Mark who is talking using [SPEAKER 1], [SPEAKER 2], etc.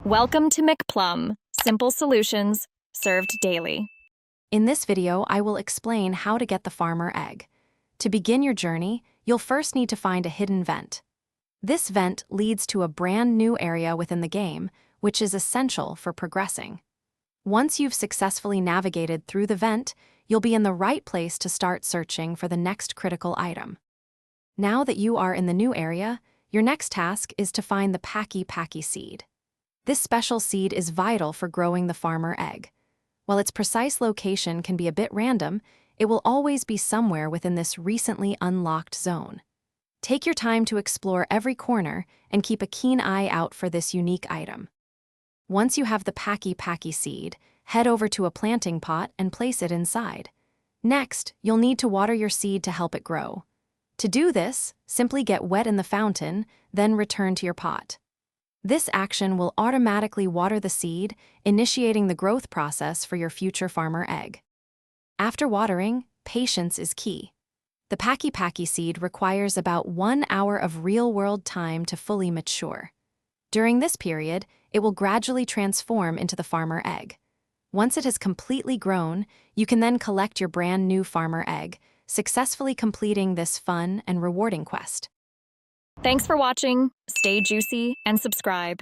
[SPEAKER 1] Welcome to McPlum, simple solutions served daily.
[SPEAKER 2] In this video, I will explain how to get the farmer egg. To begin your journey, you'll first need to find a hidden vent. This vent leads to a brand new area within the game, which is essential for progressing. Once you've successfully navigated through the vent, you'll be in the right place to start searching for the next critical item. Now that you are in the new area, your next task is to find the Packy seed. This special seed is vital for growing the farmer egg. While its precise location can be a bit random, it will always be somewhere within this recently unlocked zone. Take your time to explore every corner and keep a keen eye out for this unique item. Once you have the Packy seed, head over to a planting pot and place it inside. Next, you'll need to water your seed to help it grow. To do this, simply get wet in the fountain, then return to your pot. This action will automatically water the seed, initiating the growth process for your future farmer egg. After watering, patience is key. The Packy seed requires about 1 hour of real-world time to fully mature. During this period, it will gradually transform into the farmer egg. Once it has completely grown, you can then collect your brand new farmer egg, successfully completing this fun and rewarding quest.
[SPEAKER 1] Thanks for watching, stay juicy, and subscribe.